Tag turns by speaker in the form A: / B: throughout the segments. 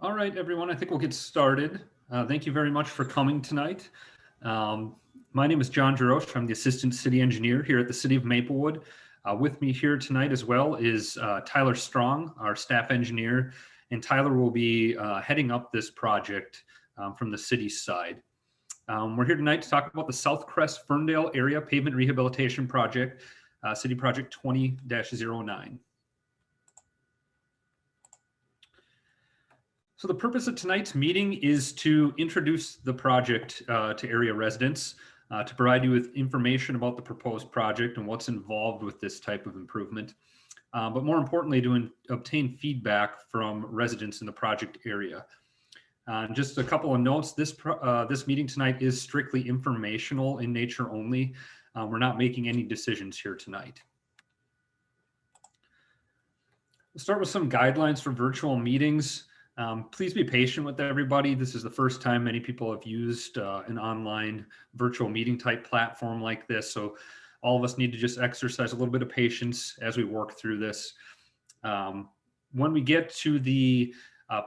A: All right, everyone, I think we'll get started. Thank you very much for coming tonight. Um, my name is John Jarosh. I'm the Assistant City Engineer here at the City of Maplewood. With me here tonight as well is Tyler Strong, our staff engineer, and Tyler will be heading up this project from the city's side. We're here tonight to talk about the Southcrest Ferndale Area Pavement Rehabilitation Project, City Project 20-09. So the purpose of tonight's meeting is to introduce the project to area residents, to provide you with information about the proposed project and what's involved with this type of improvement, but more importantly, to obtain feedback from residents in the project area. Just a couple of notes, this meeting tonight is strictly informational in nature only. We're not making any decisions here tonight. We'll start with some guidelines for virtual meetings. Please be patient with everybody. This is the first time many people have used an online virtual meeting type platform like this. So all of us need to just exercise a little bit of patience as we work through this. When we get to the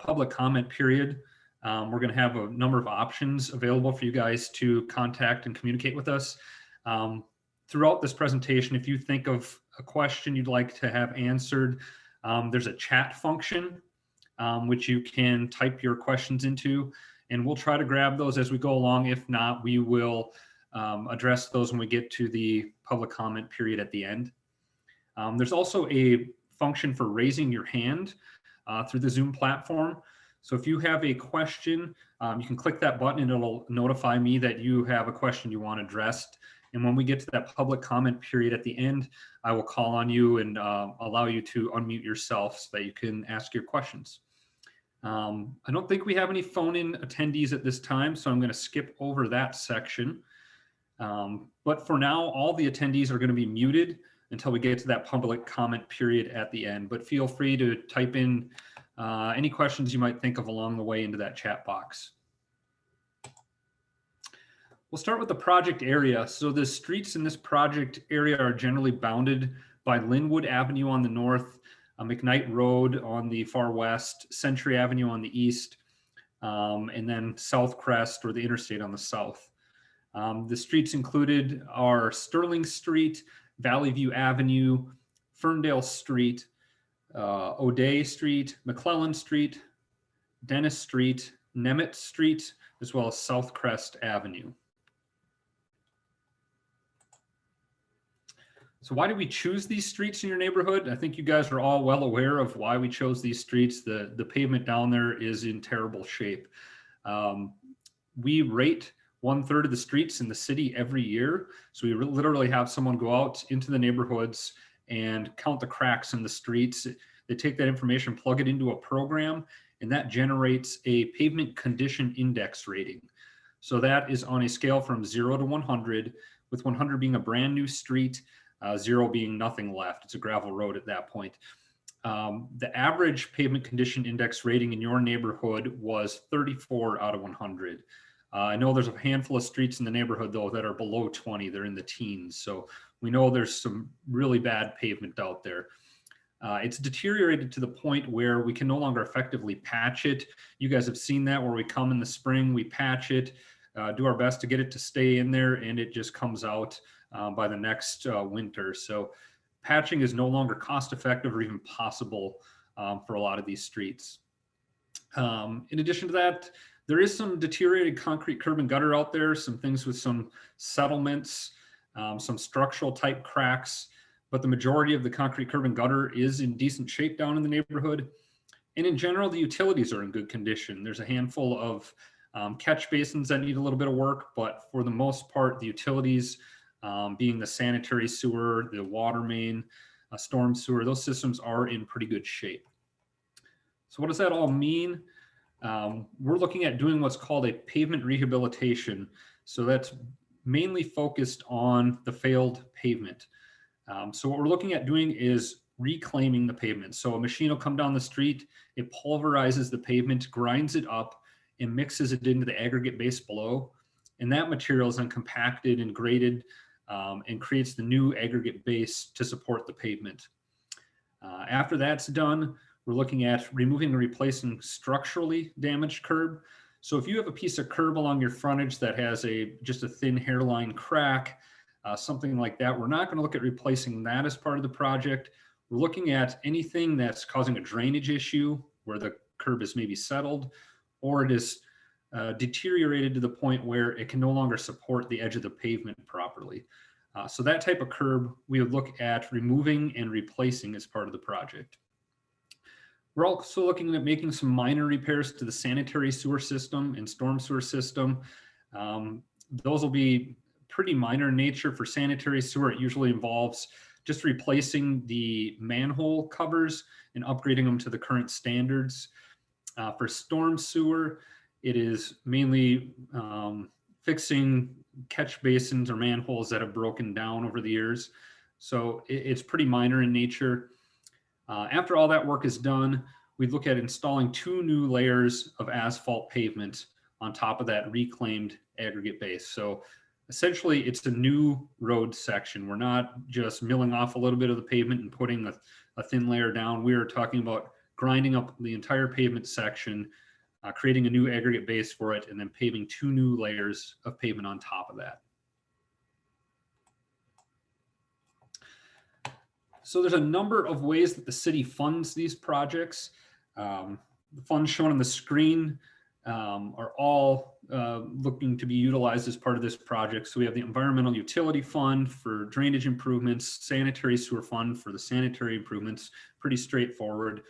A: public comment period, we're going to have a number of options available for you guys to contact and communicate with us. Throughout this presentation, if you think of a question you'd like to have answered, there's a chat function which you can type your questions into, and we'll try to grab those as we go along. If not, we will address those when we get to the public comment period at the end. There's also a function for raising your hand through the Zoom platform. So if you have a question, you can click that button and it'll notify me that you have a question you want addressed. And when we get to that public comment period at the end, I will call on you and allow you to unmute yourself so that you can ask your questions. I don't think we have any phone-in attendees at this time, so I'm going to skip over that section. But for now, all the attendees are going to be muted until we get to that public comment period at the end. But feel free to type in any questions you might think of along the way into that chat box. We'll start with the project area. So the streets in this project area are generally bounded by Linwood Avenue on the north, McKnight Road on the far west, Century Avenue on the east, and then Southcrest or the interstate on the south. The streets included are Sterling Street, Valley View Avenue, Ferndale Street, O'Day Street, McClellan Street, Dennis Street, Nemeth Street, as well as Southcrest Avenue. So why do we choose these streets in your neighborhood? I think you guys are all well aware of why we chose these streets. The pavement down there is in terrible shape. We rate 1/3 of the streets in the city every year. So we literally have someone go out into the neighborhoods and count the cracks in the streets. They take that information, plug it into a program, and that generates a pavement condition index rating. So that is on a scale from 0 to 100, with 100 being a brand new street, 0 being nothing left. It's a gravel road at that point. The average pavement condition index rating in your neighborhood was 34 out of 100. I know there's a handful of streets in the neighborhood, though, that are below 20. They're in the teens. So we know there's some really bad pavement out there. It's deteriorated to the point where we can no longer effectively patch it. You guys have seen that, where we come in the spring, we patch it, do our best to get it to stay in there, and it just comes out by the next winter. So patching is no longer cost effective or even possible for a lot of these streets. In addition to that, there is some deteriorated concrete curb and gutter out there, some things with some settlements, some structural type cracks, but the majority of the concrete curb and gutter is in decent shape down in the neighborhood. And in general, the utilities are in good condition. There's a handful of catch basins that need a little bit of work, but for the most part, the utilities, being the sanitary sewer, the water main, storm sewer, those systems are in pretty good shape. So what does that all mean? We're looking at doing what's called a pavement rehabilitation. So that's mainly focused on the failed pavement. So what we're looking at doing is reclaiming the pavement. So a machine will come down the street, it pulverizes the pavement, grinds it up, and mixes it into the aggregate base below. And that material is then compacted and graded and creates the new aggregate base to support the pavement. After that's done, We're looking at removing and replacing structurally damaged curb. So if you have a piece of curb along your frontage that has just a thin hairline crack, something like that, we're not going to look at replacing that as part of the project. We're looking at anything that's causing a drainage issue where the curb is maybe settled, or it is deteriorated to the point where it can no longer support the edge of the pavement properly. So that type of curb, we would look at removing and replacing as part of the project. We're also looking at making some minor repairs to the sanitary sewer system and storm sewer system. Those will be pretty minor in nature. For sanitary sewer, it usually involves just replacing the manhole covers and upgrading them to the current standards. For storm sewer, it is mainly fixing catch basins or manholes that have broken down over the years. So it's pretty minor in nature. After all that work is done, we'd look at installing 2 new layers of asphalt pavement on top of that reclaimed aggregate base. So essentially, it's a new road section. We're not just milling off a little bit of the pavement and putting a thin layer down. We are talking about grinding up the entire pavement section, creating a new aggregate base for it, and then paving 2 new layers of pavement on top of that. So there's a number of ways that the city funds these projects. The funds shown on the screen are all looking to be utilized as part of this project. So we have the Environmental Utility Fund for drainage improvements, Sanitary Sewer Fund for the sanitary improvements, pretty straightforward.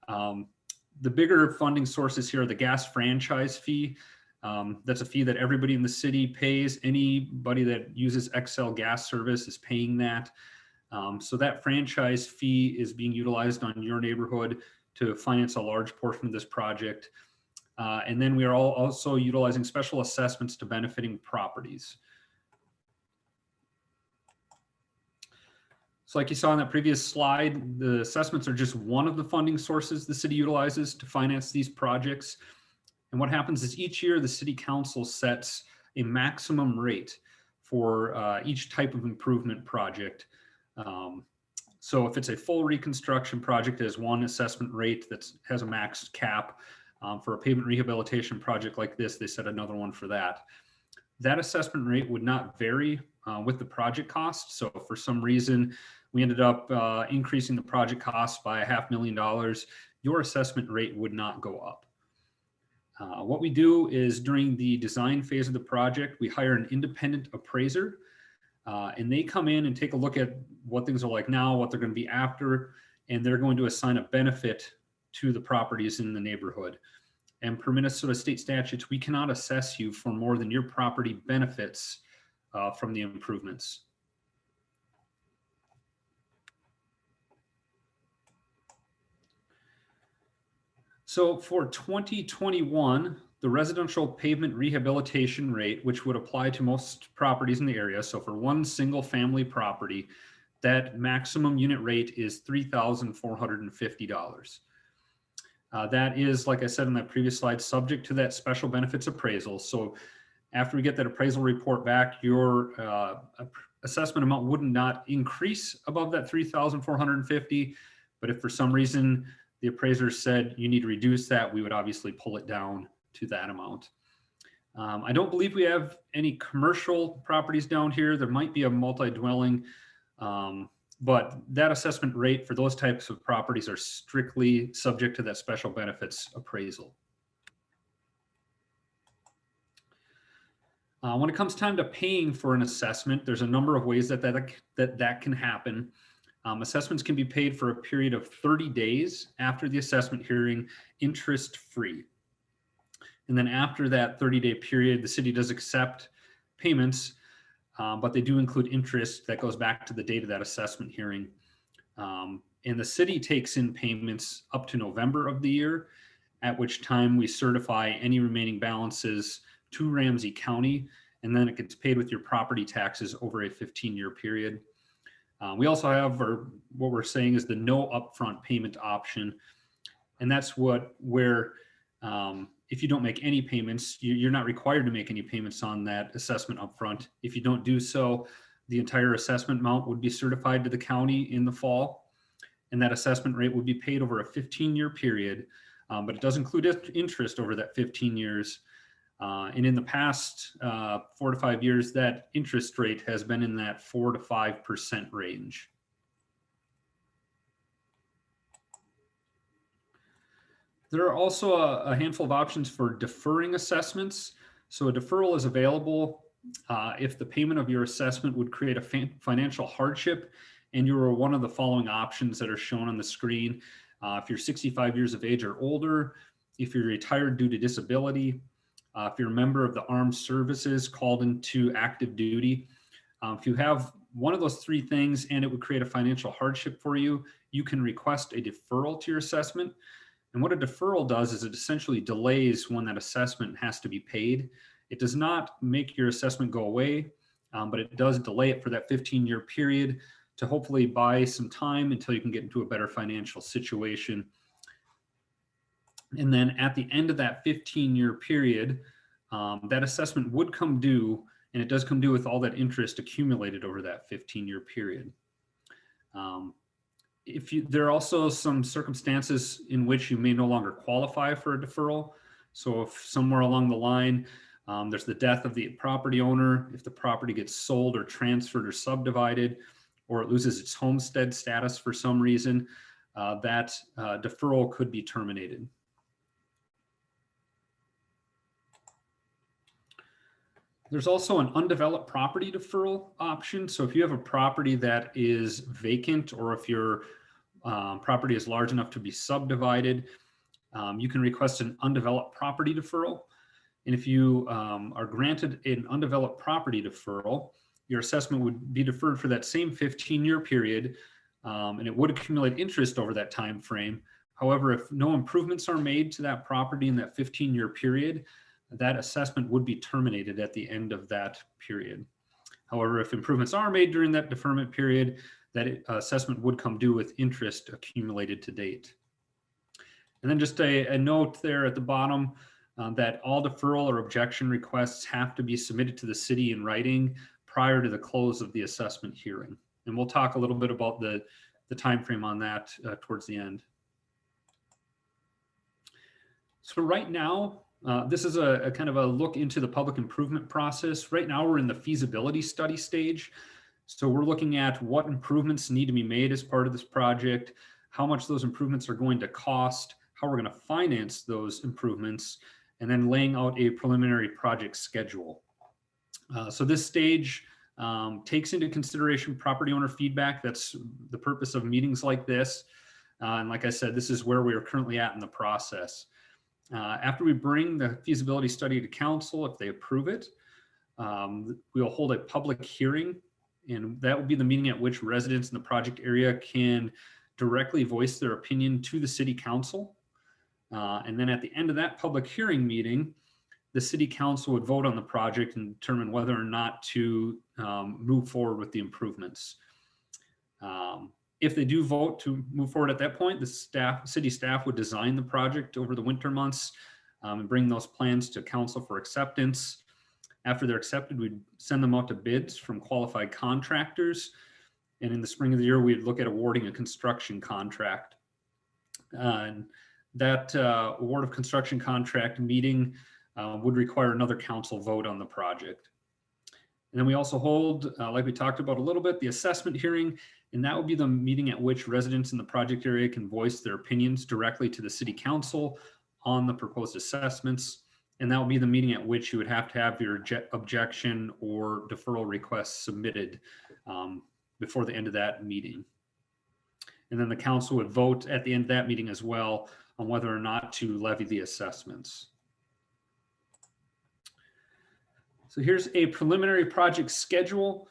A: The bigger funding sources here are the gas franchise fee. That's a fee that everybody in the city pays. Anybody that uses XL gas service is paying that. So that franchise fee is being utilized on your neighborhood to finance a large portion of this project. And then we are also utilizing special assessments to benefiting properties. So like you saw in that previous slide, the assessments are just one of the funding sources the city utilizes to finance these projects. And what happens is each year the city council sets a maximum rate for each type of improvement project. So if it's a full reconstruction project, there's one assessment rate that has a max cap. For a pavement rehabilitation project like this, they set another one for that. That assessment rate would not vary with the project cost. So if for some reason we ended up increasing the project cost by $500,000, your assessment rate would not go up. What we do is during the design phase of the project, we hire an independent appraiser. And they come in and take a look at what things are like now, what they're going to be after, and they're going to assign a benefit to the properties in the neighborhood. And per Minnesota state statutes, we cannot assess you for more than your property benefits from the improvements. So for 2021, the residential pavement rehabilitation rate, which would apply to most properties in the area. So for one single family property, that maximum unit rate is $3,450. That is, like I said in that previous slide, subject to that special benefits appraisal. So after we get that appraisal report back, your assessment amount would not increase above that $3,450. But if for some reason the appraiser said you need to reduce that, we would obviously pull it down to that amount. I don't believe we have any commercial properties down here. There might be a multi-dwelling, but that assessment rate for those types of properties are strictly subject to that special benefits appraisal. When it comes time to paying for an assessment, there's a number of ways that can happen. Assessments can be paid for a period of 30 days after the assessment hearing, interest-free. And then after that 30-day period, the city does accept payments, but they do include interest that goes back to the date of that assessment hearing. And the city takes in payments up to November of the year, at which time we certify any remaining balances to Ramsey County, and then it gets paid with your property taxes over a 15-year period. We also have, or what we're saying is the no upfront payment option. And that's where if you don't make any payments, you're not required to make any payments on that assessment upfront. If you don't do so, the entire assessment amount would be certified to the county in the fall. and that assessment rate would be paid over a 15-year period, but it does include interest over that 15 years. And in the past 4 to 5 years, that interest rate has been in that 4 to 5% range. There are also a handful of options for deferring assessments. So a deferral is available if the payment of your assessment would create a financial hardship, and you are one of the following options that are shown on the screen. If you're 65 years of age or older, if you're retired due to disability, if you're a member of the armed services called into active duty, if you have one of those three things and it would create a financial hardship for you, you can request a deferral to your assessment. And what a deferral does is it essentially delays when that assessment has to be paid. It does not make your assessment go away, but it does delay it for that 15-year period to hopefully buy some time until you can get into a better financial situation. And then at the end of that 15-year period, that assessment would come due, and it does come due with all that interest accumulated over that 15-year period. There are also some circumstances in which you may no longer qualify for a deferral. So if somewhere along the line, there's the death of the property owner, if the property gets sold or transferred or subdivided, or it loses its homestead status for some reason, that deferral could be terminated. There's also an undeveloped property deferral option. So if you have a property that is vacant, or if your property is large enough to be subdivided, you can request an undeveloped property deferral. And if you are granted an undeveloped property deferral, your assessment would be deferred for that same 15-year period, and it would accumulate interest over that time frame. However, if no improvements are made to that property in that 15-year period, that assessment would be terminated at the end of that period. However, if improvements are made during that deferment period, that assessment would come due with interest accumulated to date. And then just a note there at the bottom that all deferral or objection requests have to be submitted to the city in writing prior to the close of the assessment hearing. And we'll talk a little bit about the time frame on that towards the end. So right now, this is a kind of a look into the public improvement process. Right now, we're in the feasibility study stage. So we're looking at what improvements need to be made as part of this project, how much those improvements are going to cost, how we're going to finance those improvements, and then laying out a preliminary project schedule. So this stage takes into consideration property owner feedback. That's the purpose of meetings like this. And like I said, this is where we are currently at in the process. After we bring the feasibility study to council, if they approve it, we'll hold a public hearing, and that will be the meeting at which residents in the project area can directly voice their opinion to the city council. And then at the end of that public hearing meeting, the city council would vote on the project and determine whether or not to move forward with the improvements. If they do vote to move forward at that point, the city staff would design the project over the winter months and bring those plans to council for acceptance. After they're accepted, we'd send them out to bids from qualified contractors. And in the spring of the year, we'd look at awarding a construction contract. And that award of construction contract meeting would require another council vote on the project. And then we also hold, like we talked about a little bit, the assessment hearing, and that would be the meeting at which residents in the project area can voice their opinions directly to the city council on the proposed assessments. And that will be the meeting at which you would have to have your objection or deferral request submitted before the end of that meeting. And then the council would vote at the end of that meeting as well on whether or not to levy the assessments. So here's a preliminary project schedule.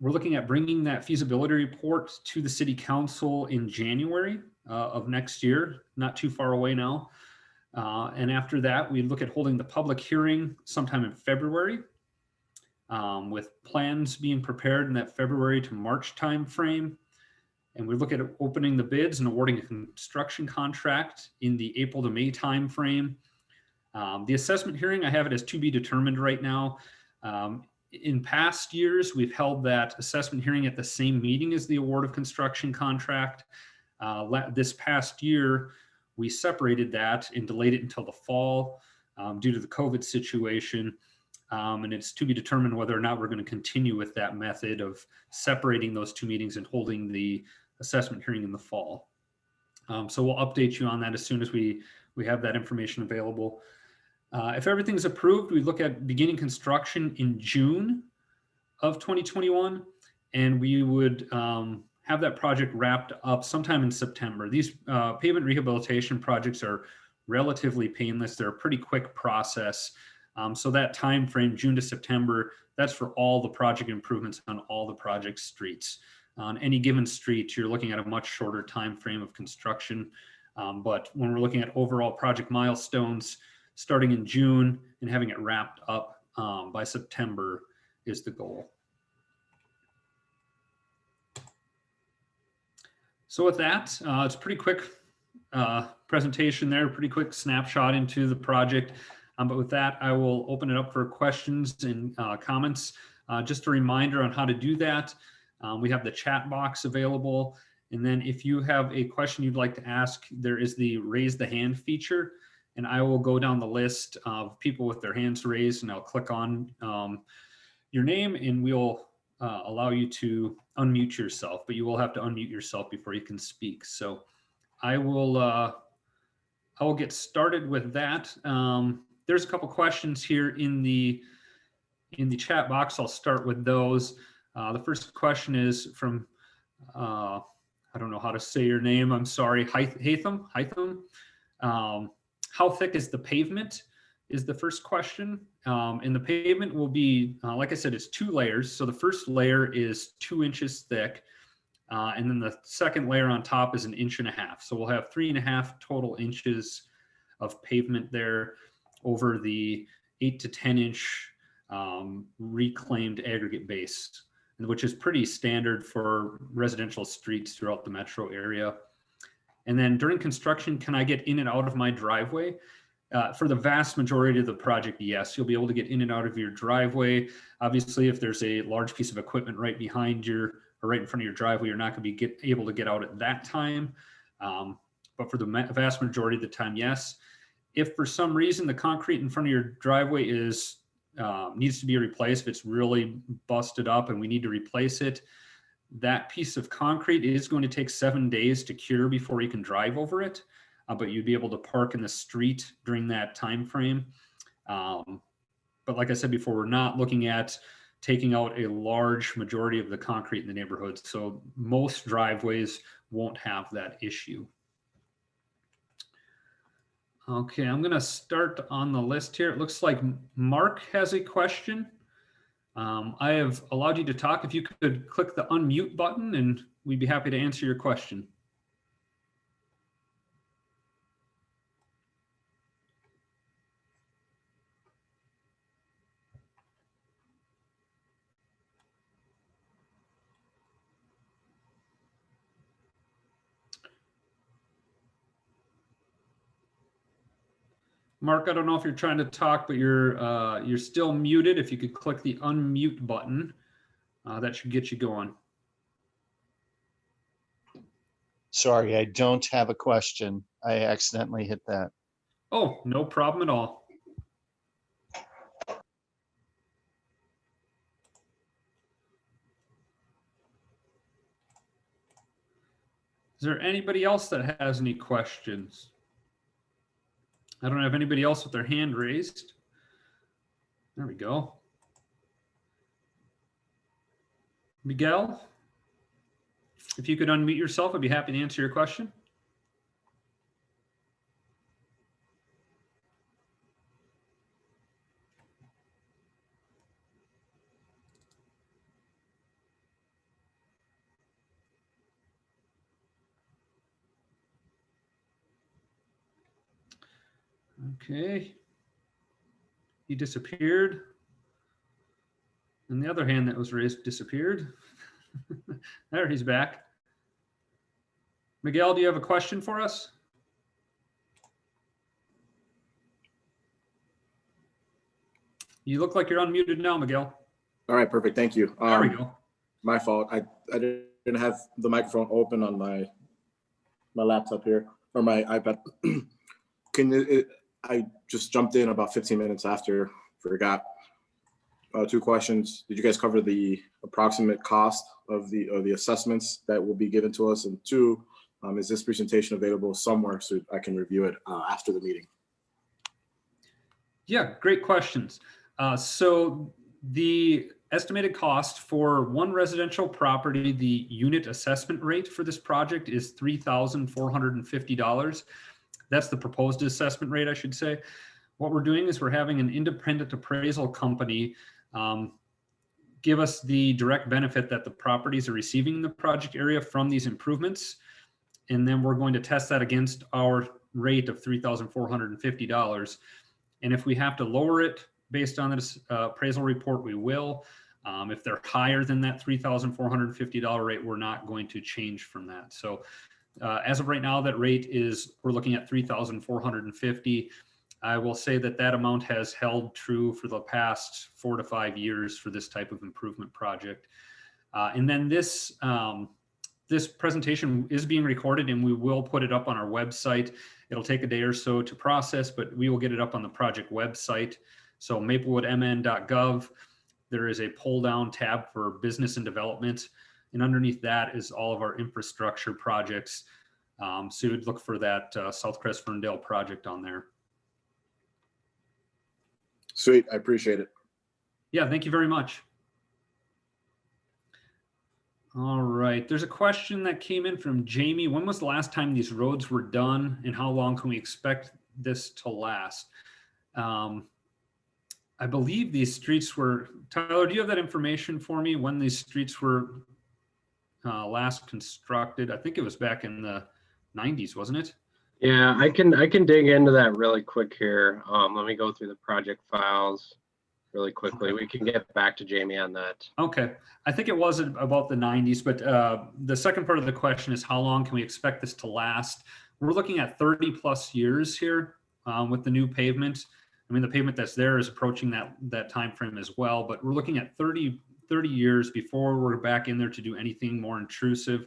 A: We're looking at bringing that feasibility report to the city council in January of next year, not too far away now. And after that, we look at holding the public hearing sometime in February, with plans being prepared in that February to March timeframe. And we look at opening the bids and awarding a construction contract in the April to May timeframe. The assessment hearing, I have it as to be determined right now. In past years, we've held that assessment hearing at the same meeting as the award of construction contract. This past year, we separated that and delayed it until the fall due to the COVID situation. And it's to be determined whether or not we're going to continue with that method of separating those two meetings and holding the assessment hearing in the fall. So we'll update you on that as soon as we have that information available. If everything's approved, we look at beginning construction in June of 2021, and we would have that project wrapped up sometime in September. These pavement rehabilitation projects are relatively painless. They're a pretty quick process. So that time frame, June to September, that's for all the project improvements on all the project streets. On any given street, you're looking at a much shorter time frame of construction. But when we're looking at overall project milestones, starting in June and having it wrapped up by September is the goal. So with that, it's a pretty quick presentation there, pretty quick snapshot into the project. But with that, I will open it up for questions and comments. Just a reminder on how to do that. We have the chat box available. And then if you have a question you'd like to ask, there is the raise the hand feature. And I will go down the list of people with their hands raised, and I'll click on your name, and we'll allow you to unmute yourself, but you will have to unmute yourself before you can speak. So I will get started with that. There's a couple questions here in the chat box. I'll start with those. The first question is from, I don't know how to say your name. I'm sorry, Haitham. How thick is the pavement is the first question. And the pavement will be, like I said, it's 2 layers. So the first layer is 2 inches thick. And then the second layer on top is 1.5 inches. So we'll have 3.5 total inches of pavement there over the 8 to 10 inch reclaimed aggregate base, which is pretty standard for residential streets throughout the metro area. And then during construction, can I get in and out of my driveway? For the vast majority of the project, yes, you'll be able to get in and out of your driveway. Obviously, if there's a large piece of equipment right behind or right in front of your driveway, you're not going to be able to get out at that time. But for the vast majority of the time, yes. If for some reason the concrete in front of your driveway needs to be replaced, if it's really busted up and we need to replace it, that piece of concrete is going to take 7 days to cure before you can drive over it. But you'd be able to park in the street during that time frame. But like I said before, we're not looking at taking out a large majority of the concrete in the neighborhood. So most driveways won't have that issue. Okay, I'm going to start on the list here. It looks like Mark has a question. I have allowed you to talk. If you could click the unmute button, and we'd be happy to answer your question. Mark, I don't know if you're trying to talk, but you're still muted. If you could click the unmute button, that should get you going.
B: Sorry, I don't have a question. I accidentally hit that.
A: Oh, no problem at all. Is there anybody else that has any questions? I don't have anybody else with their hand raised. There we go. Miguel, if you could unmute yourself, I'd be happy to answer your question. Okay. He disappeared. And the other hand that was raised disappeared. There, he's back. Miguel, do you have a question for us? You look like you're unmuted now, Miguel.
C: All right, perfect. Thank you.
A: There we go.
C: My fault. I didn't have the microphone open on my laptop here, or my iPad. I just jumped in about 15 minutes after, forgot. Two questions. Did you guys cover the approximate cost of the assessments that will be given to us? And two, is this presentation available somewhere so I can review it after the meeting?
A: Yeah, great questions. So the estimated cost for one residential property, the unit assessment rate for this project is $3,450. That's the proposed assessment rate, I should say. What we're doing is we're having an independent appraisal company give us the direct benefit that the properties are receiving in the project area from these improvements. And then we're going to test that against our rate of $3,450. And if we have to lower it based on this appraisal report, we will. If they're higher than that $3,450 rate, we're not going to change from that. So as of right now, that rate is, we're looking at $3,450. I will say that that amount has held true for the past 4 to 5 years for this type of improvement project. And then this presentation is being recorded, and we will put it up on our website. It'll take a day or so to process, but we will get it up on the project website. So maplewoodmn.gov, there is a pull down tab for business and development. And underneath that is all of our infrastructure projects. So you'd look for that Southcrest Ferndale project on there.
C: Sweet, I appreciate it.
A: Yeah, thank you very much. All right, there's a question that came in from Jamie. When was the last time these roads were done, and how long can we expect this to last? I believe these streets were, Tyler, do you have that information for me when these streets were last constructed? I think it was back in the 90s, wasn't it?
D: Yeah, I can dig into that really quick here. Let me go through the project files really quickly. We can get back to Jamie on that.
A: Okay, I think it was about the 90s, but the second part of the question is how long can we expect this to last? We're looking at 30 plus years here with the new pavement. I mean, the pavement that's there is approaching that time frame as well, but we're looking at 30 years before we're back in there to do anything more intrusive.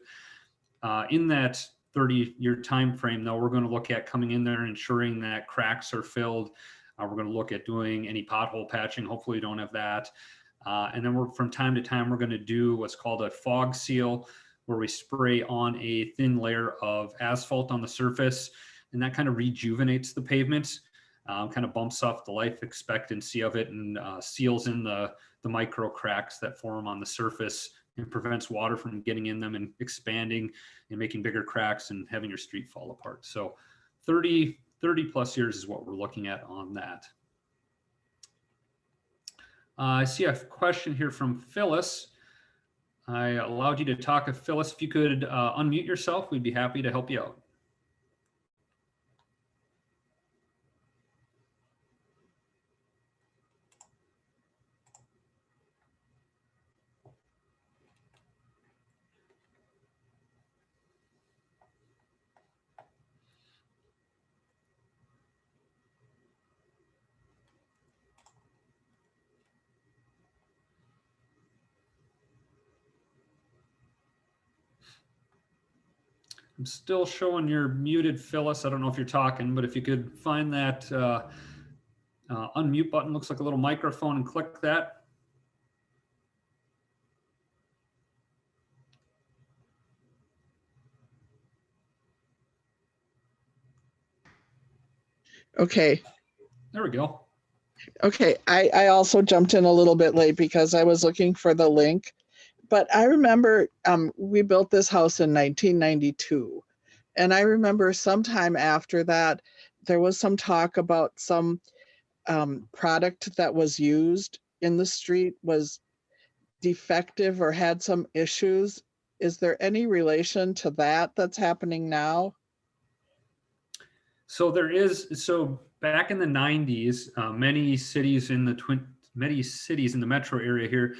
A: In that 30-year time frame, though, we're going to look at coming in there and ensuring that cracks are filled. We're going to look at doing any pothole patching. Hopefully, we don't have that. And then from time to time, we're going to do what's called a fog seal, where we spray on a thin layer of asphalt on the surface, and that kind of rejuvenates the pavement, kind of bumps up the life expectancy of it, and seals in the micro cracks that form on the surface, and prevents water from getting in them and expanding and making bigger cracks and having your street fall apart. So 30 plus years is what we're looking at on that. I see a question here from Phyllis. I allowed you to talk. Phyllis, if you could unmute yourself, we'd be happy to help you out. I'm still showing you're muted, Phyllis. I don't know if you're talking, but if you could find that unmute button, looks like a little microphone, and click that.
E: Okay.
A: There we go.
E: Okay. I also jumped in a little bit late because I was looking for the link. But I remember we built this house in 1992. And I remember sometime after that, there was some talk about some product that was used in the street was defective or had some issues. Is there any relation to that that's happening now?
A: So there is. So back in the 90s, many cities in the metro area here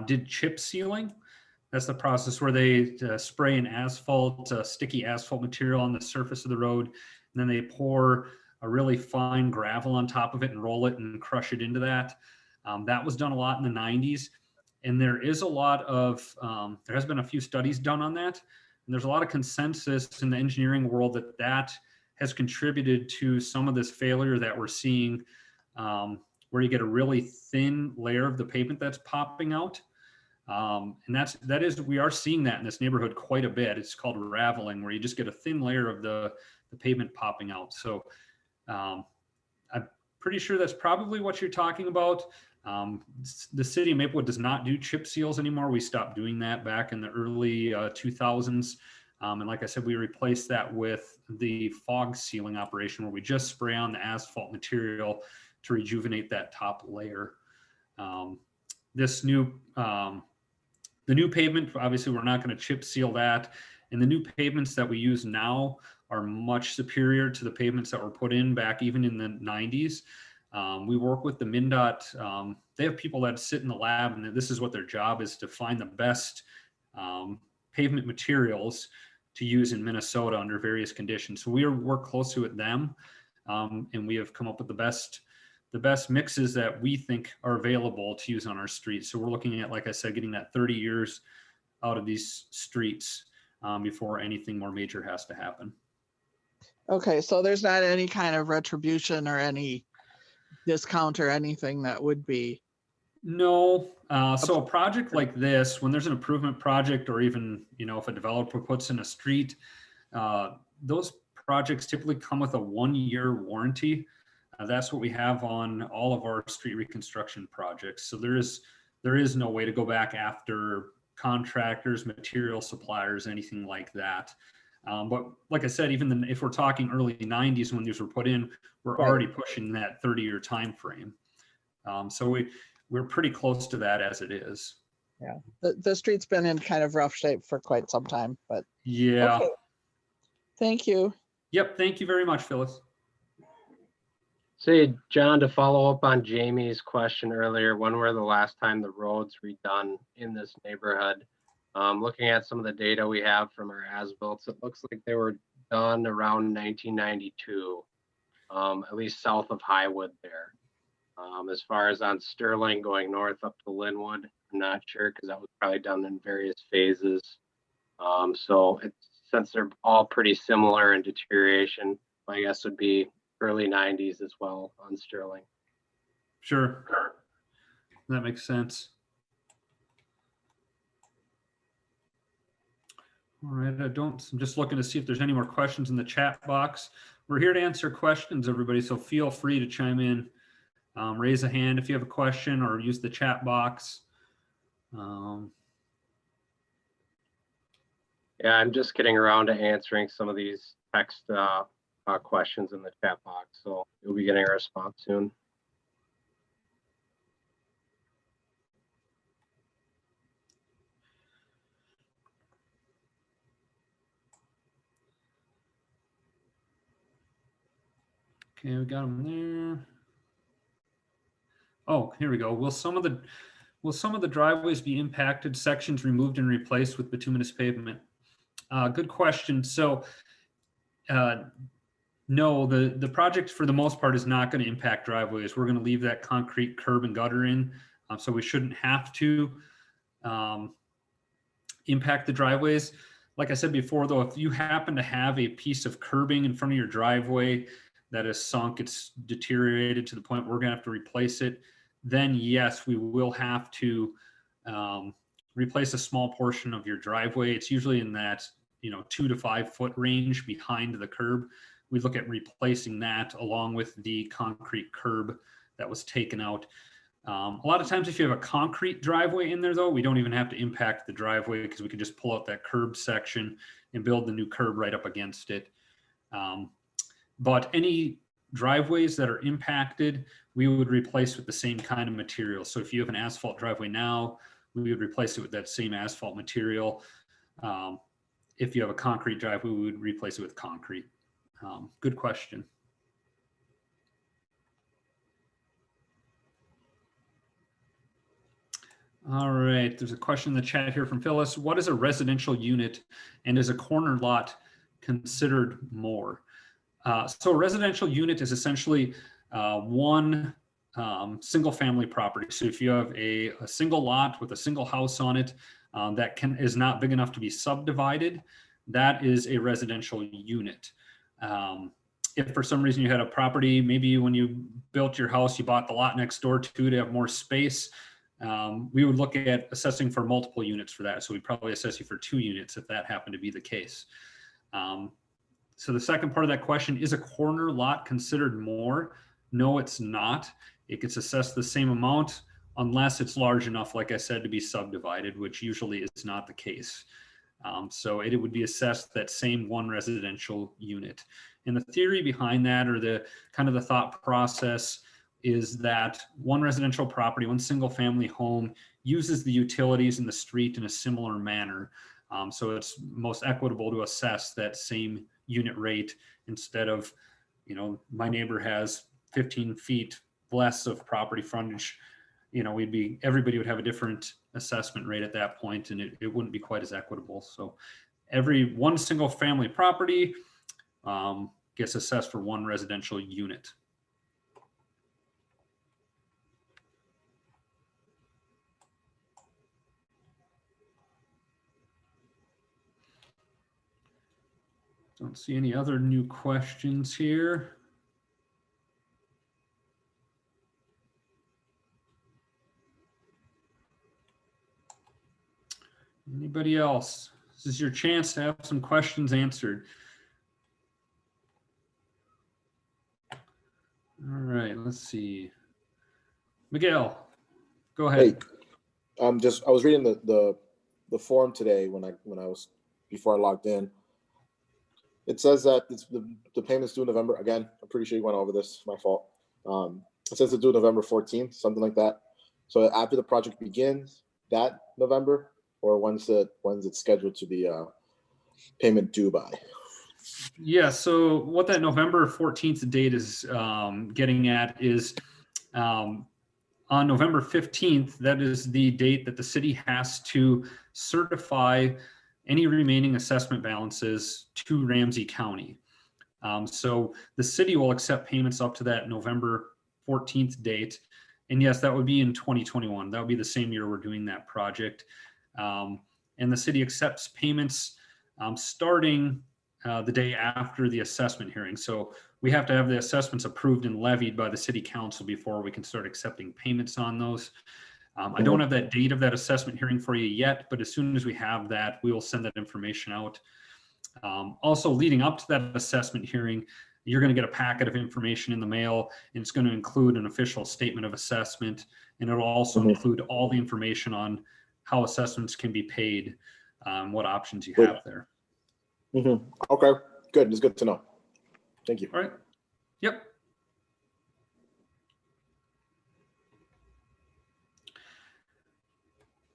A: did chip sealing. That's the process where they spray an asphalt, sticky asphalt material on the surface of the road, and then they pour a really fine gravel on top of it and roll it and crush it into that. That was done a lot in the 90s. And there is a lot of, there has been a few studies done on that. And there's a lot of consensus in the engineering world that that has contributed to some of this failure that we're seeing, where you get a really thin layer of the pavement that's popping out. And we are seeing that in this neighborhood quite a bit. It's called raveling, where you just get a thin layer of the pavement popping out. So I'm pretty sure that's probably what you're talking about. The city of Maplewood does not do chip seals anymore. We stopped doing that back in the early 2000s. And like I said, we replaced that with the fog sealing operation, where we just spray on the asphalt material to rejuvenate that top layer. The new pavement, obviously we're not going to chip seal that. And the new pavements that we use now are much superior to the pavements that were put in back even in the 90s. We work with the MnDOT. They have people that sit in the lab, and this is what their job is, to find the best pavement materials to use in Minnesota under various conditions. So we work closely with them, and we have come up with the best mixes that we think are available to use on our streets. So we're looking at, like I said, getting that 30 years out of these streets before anything more major has to happen.
E: Okay, so there's not any kind of retribution or any discount or anything that would be.
A: No. So a project like this, when there's an improvement project, or even, if a developer puts in a street, those projects typically come with a 1-year warranty. That's what we have on all of our street reconstruction projects. So there is no way to go back after contractors, material suppliers, anything like that. But like I said, even if we're talking early 90s when these were put in, we're already pushing that 30-year time frame. So we're pretty close to that as it is.
E: Yeah, the street's been in kind of rough shape for quite some time, but
A: yeah.
E: Okay. Thank you.
A: Yep. Thank you very much, Phyllis.
D: Say, John, to follow up on Jamie's question earlier, when were the last time the roads redone in this neighborhood? Looking at some of the data we have from our as-built, it looks like they were done around 1992, at least south of Highwood there. As far as on Sterling going north up to Linwood, I'm not sure, because that was probably done in various phases. Since they're all pretty similar in deterioration, my guess would be early 90s as well on Sterling.
A: Sure. That makes sense. All right, I'm just looking to see if there's any more questions in the chat box. We're here to answer questions, everybody, so feel free to chime in. Raise a hand if you have a question, or use the chat box.
D: Yeah, I'm just getting around to answering some of these text questions in the chat box, so you'll be getting a response soon.
A: Okay, we got them there. Oh, here we go. Will some of the driveways be impacted, sections removed and replaced with bituminous pavement? Good question. So no, the project for the most part is not going to impact driveways. We're going to leave that concrete curb and gutter in, so we shouldn't have to impact the driveways. Like I said before, though, if you happen to have a piece of curbing in front of your driveway that is sunk, it's deteriorated to the point where we're going to have to replace it, then yes, we will have to replace a small portion of your driveway. It's usually in that 2 to 5 foot range behind the curb. We look at replacing that along with the concrete curb that was taken out. A lot of times if you have a concrete driveway in there, though, we don't even have to impact the driveway, because we can just pull out that curb section and build the new curb right up against it. But any driveways that are impacted, we would replace with the same kind of material. So if you have an asphalt driveway now, we would replace it with that same asphalt material. If you have a concrete driveway, we would replace it with concrete. Good question. All right, there's a question in the chat here from Phyllis. What is a residential unit, and is a corner lot considered more? So a residential unit is essentially one single family property. So if you have a single lot with a single house on it that is not big enough to be subdivided, that is a residential unit. If for some reason you had a property, maybe when you built your house, you bought the lot next door to have more space, we would look at assessing for multiple units for that. So we'd probably assess you for 2 units if that happened to be the case. So the second part of that question, is a corner lot considered more? No, it's not. It gets assessed the same amount unless it's large enough, like I said, to be subdivided, which usually is not the case. So it would be assessed that same 1 residential unit. And the theory behind that, or the kind of the thought process, is that 1 residential property, 1 single family home, uses the utilities in the street in a similar manner. So it's most equitable to assess that same unit rate instead of, my neighbor has 15 feet less of property frontage. Everybody would have a different assessment rate at that point, and it wouldn't be quite as equitable. So every 1 single family property gets assessed for 1 residential unit. Don't see any other new questions here. Anybody else? This is your chance to have some questions answered. All right, let's see. Miguel, go ahead.
C: Hey, I was reading the form today before I logged in. It says that the payment's due November. Again, I'm pretty sure you went over this. My fault. It says it's due November 14th, something like that. So after the project begins, that November, or when's it scheduled to be payment due by?
A: Yeah, so what that November 14th date is getting at is on November 15th, that is the date that the city has to certify any remaining assessment balances to Ramsey County. So the city will accept payments up to that November 14th date. And yes, that would be in 2021. That would be the same year we're doing that project. And the city accepts payments starting the day after the assessment hearing. So we have to have the assessments approved and levied by the city council before we can start accepting payments on those. I don't have that date of that assessment hearing for you yet, but as soon as we have that, we will send that information out. Also, leading up to that assessment hearing, you're going to get a packet of information in the mail, and it's going to include an official statement of assessment, and it'll also include all the information on how assessments can be paid, what options you have there.
C: Okay, good. It's good to know. Thank you.
A: All right. Yep.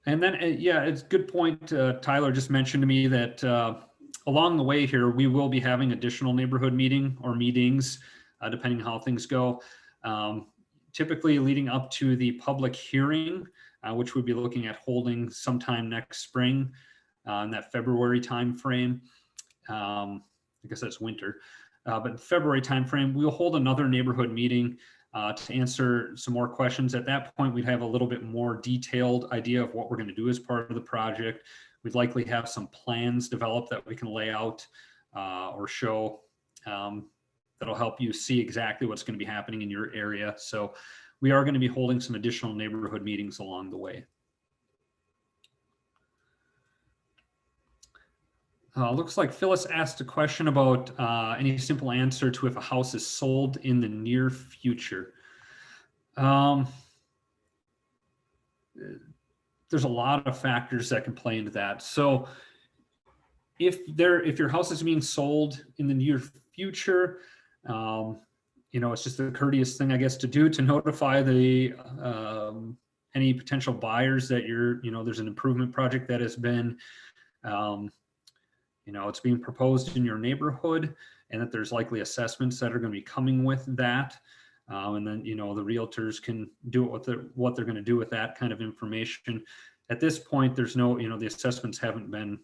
A: And then, yeah, it's a good point. Tyler just mentioned to me that along the way here, we will be having additional neighborhood meetings, depending on how things go. Typically leading up to the public hearing, which we'll be looking at holding sometime next spring, in that February timeframe. I guess that's winter, but in February timeframe, we'll hold another neighborhood meeting to answer some more questions. At that point, we'd have a little bit more detailed idea of what we're going to do as part of the project. We'd likely have some plans developed that we can lay out or show that'll help you see exactly what's going to be happening in your area. So we are going to be holding some additional neighborhood meetings along the way. Looks like Phyllis asked a question about any simple answer to if a house is sold in the near future. There's a lot of factors that can play into that. So if your house is being sold in the near future, it's just a courteous thing, I guess, to do, to notify the any potential buyers that there's an improvement project that has been it's being proposed in your neighborhood, and that there's likely assessments that are going to be coming with that. And then, the realtors can do what they're going to do with that kind of information. At this point, there's no, the assessments haven't been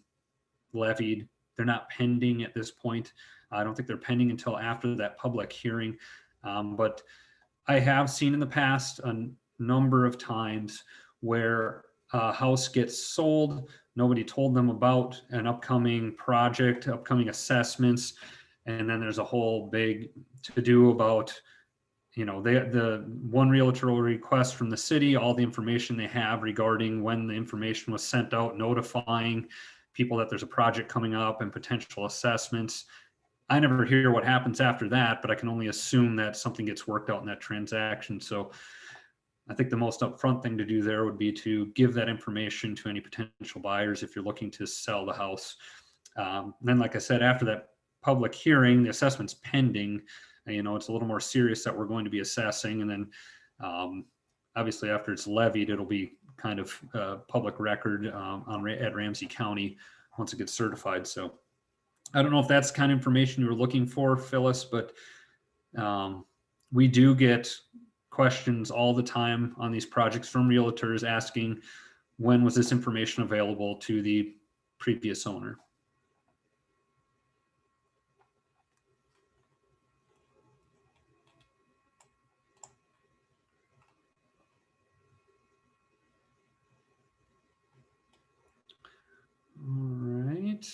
A: levied. They're not pending at this point. I don't think they're pending until after that public hearing. But I have seen in the past a number of times where a house gets sold Nobody told them about an upcoming project, upcoming assessments. And then there's a whole big to-do about, the one realtor will request from the city all the information they have regarding when the information was sent out, notifying people that there's a project coming up and potential assessments. I never hear what happens after that, but I can only assume that something gets worked out in that transaction. So I think the most upfront thing to do there would be to give that information to any potential buyers if you're looking to sell the house. Then, like I said, after that public hearing, the assessment's pending. It's a little more serious that we're going to be assessing. And then obviously after it's levied, it'll be kind of public record at Ramsey County once it gets certified. So I don't know if that's the kind of information you were looking for, Phyllis, but we do get questions all the time on these projects from realtors asking, when was this information available to the previous owner? All right.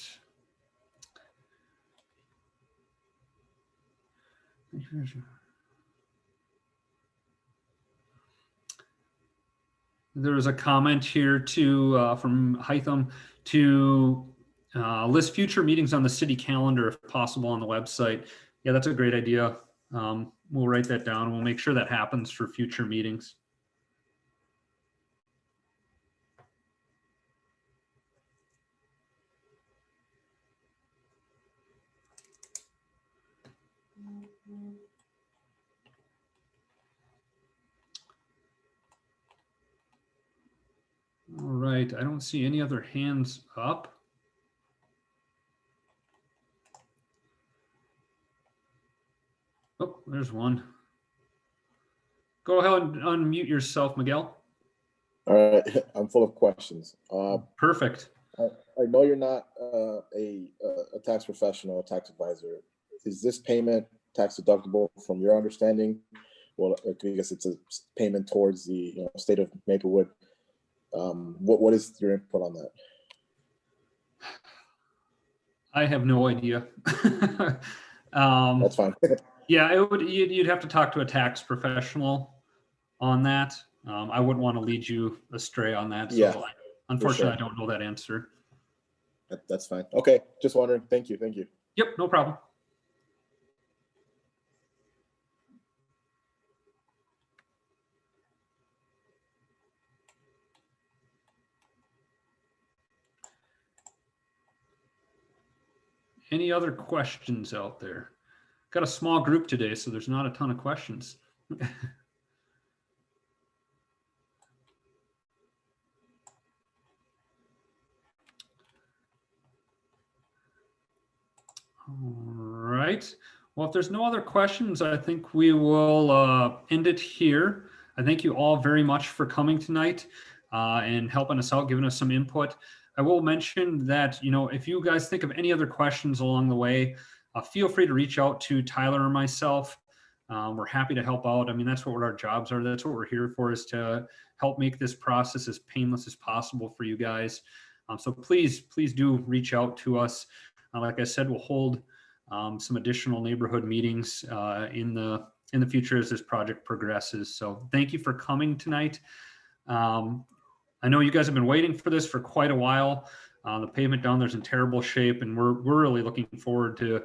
A: There was a comment here from Hytham to list future meetings on the city calendar if possible on the website. Yeah, that's a great idea. We'll write that down and we'll make sure that happens for future meetings. All right, I don't see any other hands up. Oh, there's one. Go ahead and unmute yourself, Miguel.
C: All right, I'm full of questions.
A: Perfect.
C: I know you're not a tax professional, a tax advisor. Is this payment tax deductible from your understanding? Well, I guess it's a payment towards the state of Maplewood. What is your input on that?
A: I have no idea.
C: That's fine.
A: Yeah, you'd have to talk to a tax professional on that. I wouldn't want to lead you astray on that. So
C: Yeah,
A: unfortunately,
C: sure.
A: I don't know that answer.
C: That's fine. Okay, just wondering. Thank you.
A: Yep, no problem. Any other questions out there? Got a small group today, so there's not a ton of questions. All right. Well, if there's no other questions, I think we will end it here. I thank you all very much for coming tonight and helping us out, giving us some input. I will mention that, if you guys think of any other questions along the way, feel free to reach out to Tyler or myself. We're happy to help out. I mean, that's what our jobs are. That's what we're here for, is to help make this process as painless as possible for you guys. So please do reach out to us. Like I said, we'll hold some additional neighborhood meetings in the future as this project progresses. So thank you for coming tonight. I know you guys have been waiting for this for quite a while. The pavement down there's in terrible shape, and we're really looking forward to,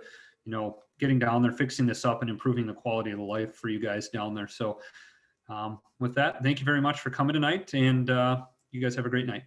A: getting down there, fixing this up, and improving the quality of the life for you guys down there. So with that, thank you very much for coming tonight, and you guys have a great night.